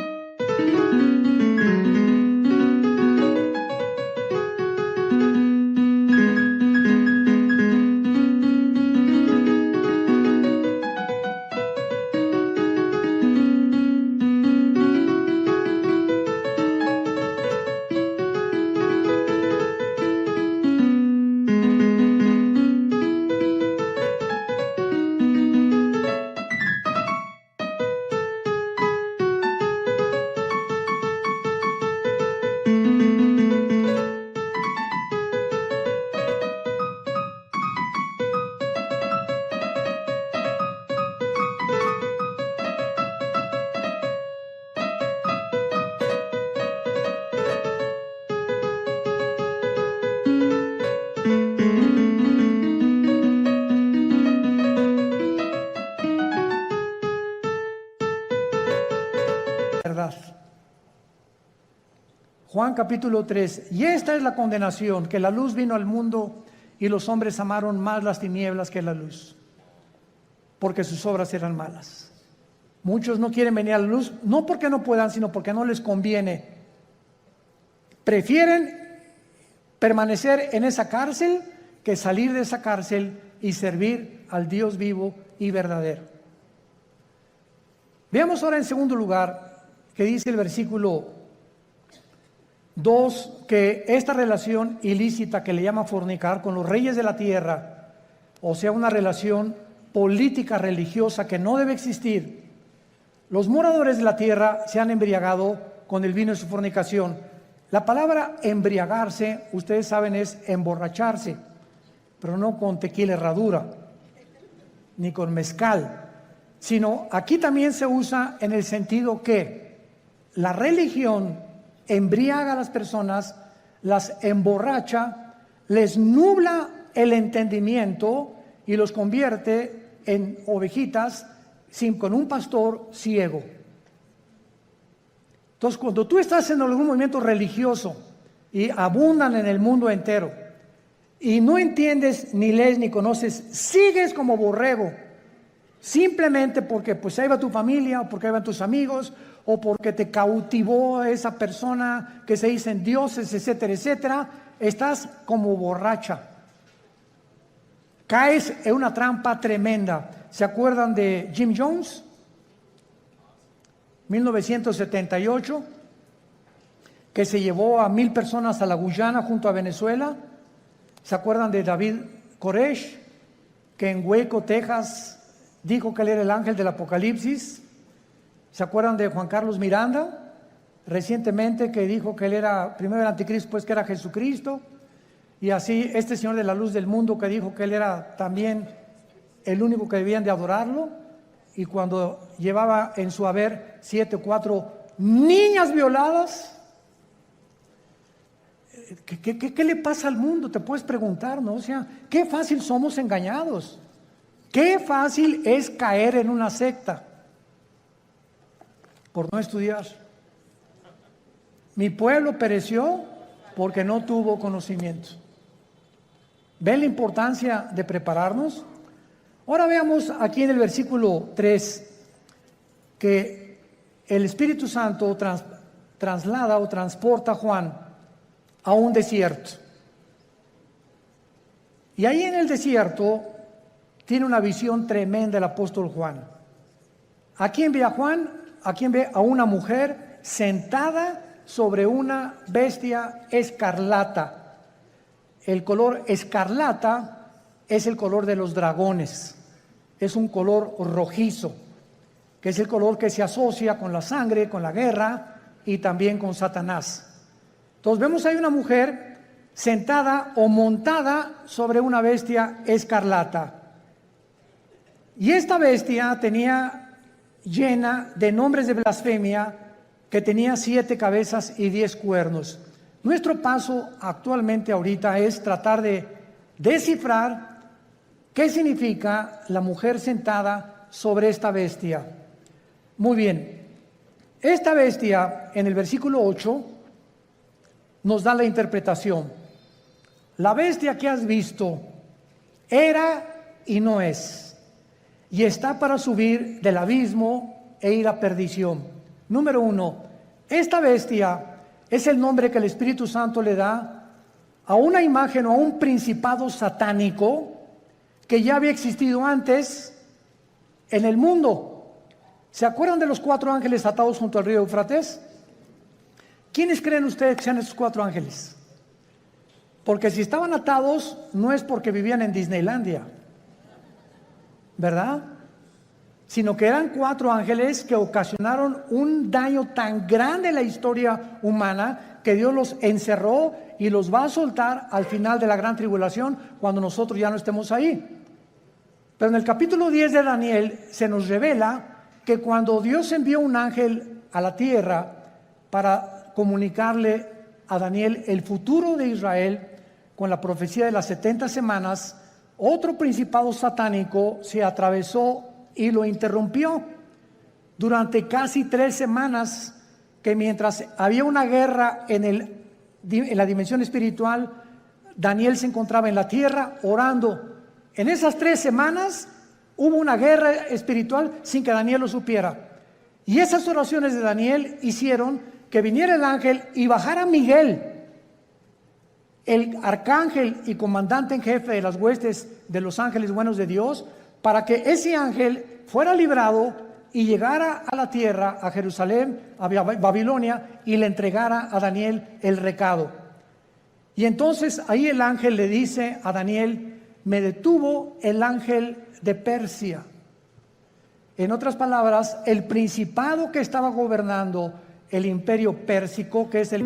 Juan capítulo 3, y esta es la condenación, que la luz vino al mundo y los hombres amaron más las tinieblas que la luz, porque sus obras eran malas. Muchos no quieren venir a la luz, no porque no puedan, sino porque no les conviene. Prefieren permanecer en esa cárcel que salir de esa cárcel y servir al Dios vivo y verdadero. Veamos ahora en segundo lugar que dice el versículo 2, que esta relación ilícita que le llama fornicar con los reyes de la tierra, o sea, una relación política religiosa que no debe existir. Los moradores de la tierra se han embriagado con el vino de su fornicación. La palabra embriagarse, ustedes saben, es emborracharse, pero no con tequila herradura, ni con mezcal, sino aquí también se usa en el sentido que la religión embriaga a las personas, las emborracha, les nubla el entendimiento y los convierte en ovejitas con un pastor ciego. Entonces, cuando tú estás en algún movimiento religioso y abundan en el mundo entero, y no entiendes, ni lees, ni conoces, sigues como borrego, simplemente porque pues ahí va tu familia, o porque ahí van tus amigos, o porque te cautivó esa persona que se dicen dioses, etcétera, etcétera, estás como borracha. Caes en una trampa tremenda. ¿Se acuerdan de Jim Jones? 1978, que se llevó a 1,000 personas a la Guyana junto a Venezuela. ¿Se acuerdan de David Koresh, que en Waco, Texas, dijo que él era el ángel del Apocalipsis? ¿Se acuerdan de Juan Carlos Miranda, recientemente, que dijo que él era primero el anticristo, pues que era Jesucristo? Y así este señor de la luz del mundo, que dijo que él era también el único que debían de adorarlo, y cuando llevaba en su haber 7 o 4 niñas violadas. ¿Qué le pasa al mundo? Te puedes preguntar, ¿no? O sea, qué fácil somos engañados. Qué fácil es caer en una secta por no estudiar. Mi pueblo pereció porque no tuvo conocimiento. ¿Ven la importancia de prepararnos? Ahora veamos aquí en el versículo 3 que el Espíritu Santo traslada o transporta a Juan a un desierto. Y ahí en el desierto tiene una visión tremenda el apóstol Juan. ¿A quién ve a Juan? ¿A quién ve? A una mujer sentada sobre una bestia escarlata. El color escarlata es el color de los dragones. Es un color rojizo, que es el color que se asocia con la sangre, con la guerra y también con Satanás. Entonces vemos ahí una mujer sentada o montada sobre una bestia escarlata. Y esta bestia tenía llena de nombres de blasfemia, que tenía 7 cabezas y 10 cuernos. Nuestro paso actualmente ahorita es tratar de descifrar qué significa la mujer sentada sobre esta bestia. Muy bien, esta bestia en el versículo 8 nos da la interpretación. La bestia que has visto era y no es, y está para subir del abismo e ir a perdición. Número 1, esta bestia es el nombre que el Espíritu Santo le da a una imagen o a un principado satánico que ya había existido antes en el mundo. ¿Se acuerdan de los 4 ángeles atados junto al río Éufrates? ¿Quiénes creen ustedes que sean esos 4 ángeles? Porque si estaban atados, no es porque vivían en Disneylandia, ¿verdad? Sino que eran 4 ángeles que ocasionaron un daño tan grande en la historia humana que Dios los encerró y los va a soltar al final de la gran tribulación, cuando nosotros ya no estemos ahí. Pero en el capítulo 10 de Daniel se nos revela que cuando Dios envió un ángel a la tierra para comunicarle a Daniel el futuro de Israel con la profecía de las 70 semanas, otro principado satánico se atravesó y lo interrumpió durante casi 3 semanas, que mientras había una guerra en la dimensión espiritual, Daniel se encontraba en la tierra orando. En esas 3 semanas hubo una guerra espiritual sin que Daniel lo supiera. Y esas oraciones de Daniel hicieron que viniera el ángel y bajara Miguel, el arcángel y comandante en jefe de las huestes de los ángeles buenos de Dios, para que ese ángel fuera librado y llegara a la tierra, a Jerusalén, a Babilonia, y le entregara a Daniel el recado. Y entonces ahí el ángel le dice a Daniel: me detuvo el ángel de Persia. En otras palabras, el principado que estaba gobernando el imperio pérsico, que es el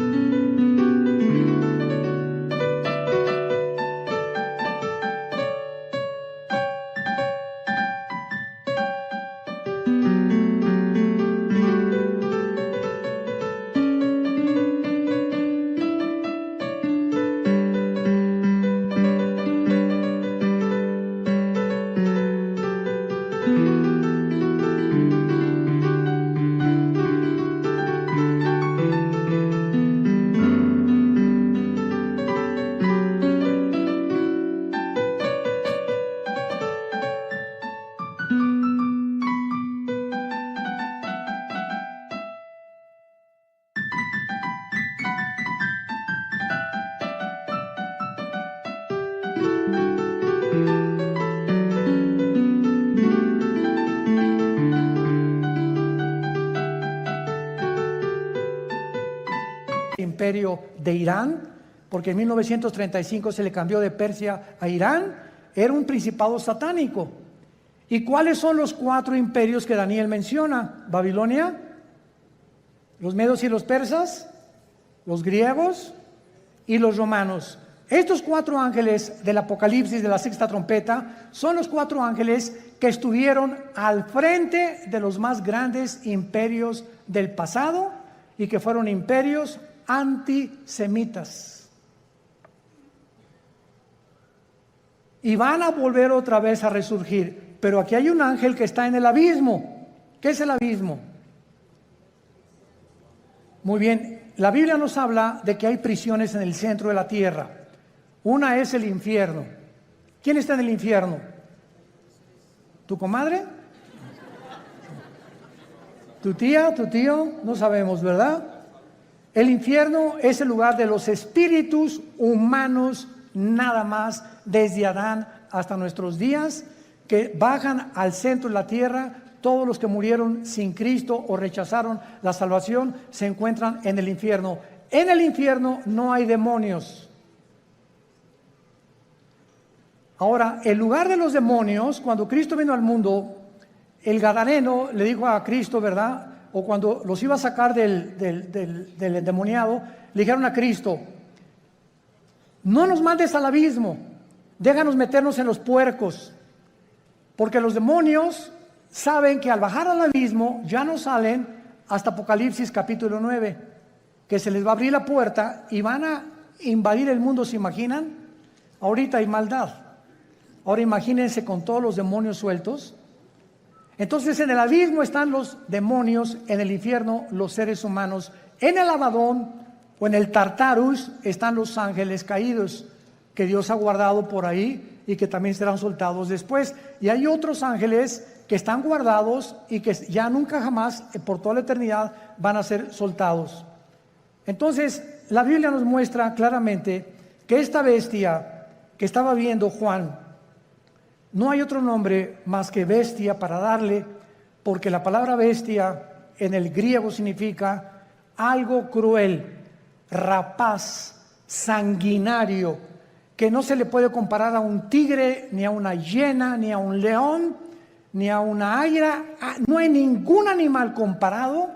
imperio de Irán, porque en 1935 se le cambió de Persia a Irán. Era un principado satánico. ¿Y cuáles son los 4 imperios que Daniel menciona? Babilonia, los medos y los persas, los griegos y los romanos. Estos 4 ángeles del Apocalipsis de la 6ª trompeta son los 4 ángeles que estuvieron al frente de los más grandes imperios del pasado y que fueron imperios antisemitas. Y van a volver otra vez a resurgir. Pero aquí hay un ángel que está en el abismo. ¿Qué es el abismo? Muy bien, la Biblia nos habla de que hay prisiones en el centro de la tierra. Una es el infierno. ¿Quién está en el infierno? ¿Tu comadre? ¿Tu tía? ¿Tu tío? No sabemos, ¿verdad? El infierno es el lugar de los espíritus humanos, nada más, desde Adán hasta nuestros días, que bajan al centro de la tierra. Todos los que murieron sin Cristo o rechazaron la salvación se encuentran en el infierno. En el infierno no hay demonios. Ahora, el lugar de los demonios, cuando Cristo vino al mundo, el gadareno le dijo a Cristo, ¿verdad? O cuando los iba a sacar del endemoniado, le dijeron a Cristo: no nos mandes al abismo, déjanos meternos en los puercos, porque los demonios saben que al bajar al abismo ya no salen hasta Apocalipsis capítulo 9, que se les va a abrir la puerta y van a invadir el mundo. ¿Se imaginan? Ahorita hay maldad. Ahora imagínense con todos los demonios sueltos. Entonces en el abismo están los demonios, en el infierno los seres humanos, en el Abadón o en el Tartarus están los ángeles caídos que Dios ha guardado por ahí y que también serán soltados después. Y hay otros ángeles que están guardados y que ya nunca jamás, por toda la eternidad, van a ser soltados. Entonces la Biblia nos muestra claramente que esta bestia que estaba viendo Juan, no hay otro nombre más que bestia para darle, porque la palabra bestia en el griego significa algo cruel, rapaz, sanguinario, que no se le puede comparar a un tigre, ni a una hiena, ni a un león, ni a una águila. No hay ningún animal comparado,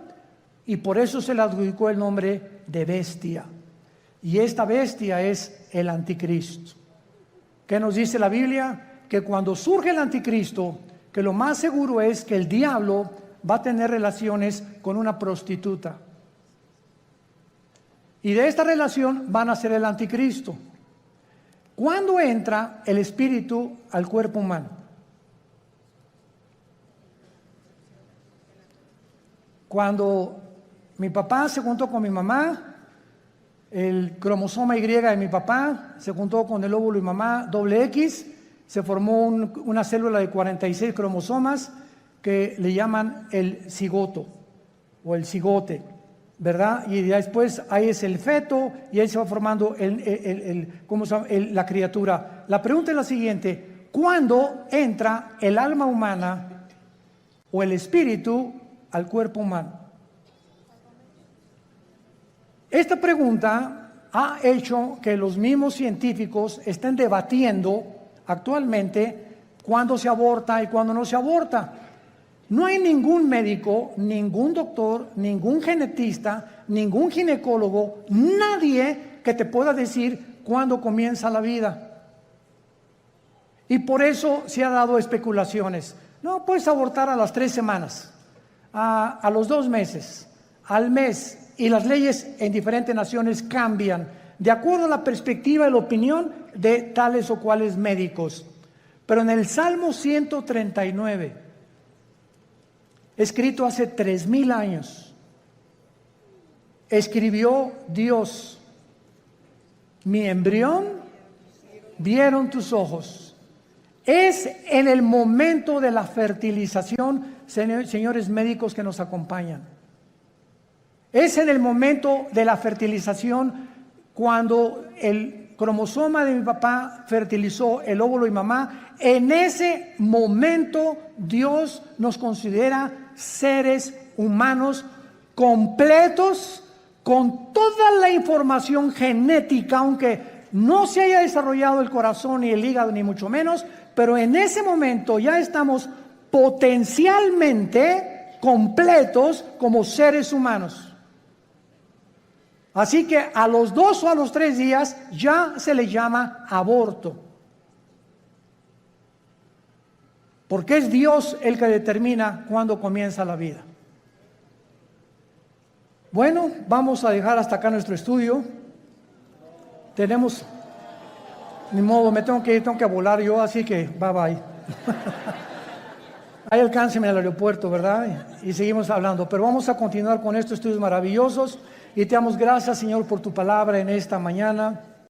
y por eso se le adjudicó el nombre de bestia. Y esta bestia es el anticristo. ¿Qué nos dice la Biblia? Que cuando surge el anticristo, que lo más seguro es que el diablo va a tener relaciones con una prostituta. Y de esta relación van a ser el anticristo. ¿Cuándo entra el espíritu al cuerpo humano? Cuando mi papá se juntó con mi mamá, el cromosoma Y de mi papá se juntó con el óvulo de mi mamá, doble X, se formó una célula de 46 cromosomas que le llaman el cigoto o el cigote, ¿verdad? Y después ahí es el feto y ahí se va formando la criatura. La pregunta es la siguiente: ¿cuándo entra el alma humana o el espíritu al cuerpo humano? Esta pregunta ha hecho que los mismos científicos estén debatiendo actualmente cuándo se aborta y cuándo no se aborta. No hay ningún médico, ningún doctor, ningún genetista, ningún ginecólogo, nadie que te pueda decir cuándo comienza la vida. Y por eso se ha dado especulaciones. No, puedes abortar a las 3 semanas, a los 2 meses, al mes, y las leyes en diferentes naciones cambian de acuerdo a la perspectiva y la opinión de tales o cuales médicos. Pero en el Salmo 139, escrito hace 3000 años, escribió Dios: mi embrión vieron tus ojos. Es en el momento de la fertilización, señores médicos que nos acompañan, es en el momento de la fertilización cuando el cromosoma de mi papá fertilizó el óvulo de mi mamá. En ese momento Dios nos considera seres humanos completos, con toda la información genética, aunque no se haya desarrollado el corazón ni el hígado, ni mucho menos, pero en ese momento ya estamos potencialmente completos como seres humanos. Así que a los 2 o a los 3 días ya se le llama aborto. Porque es Dios el que determina cuándo comienza la vida. Bueno, vamos a dejar hasta acá nuestro estudio. Tenemos, ni modo, me tengo que ir, tengo que volar yo, así que bye bye. Ahí alcánceme al aeropuerto, ¿verdad? Y seguimos hablando, pero vamos a continuar con estos estudios maravillosos y te damos gracias, Señor, por tu palabra en esta mañana.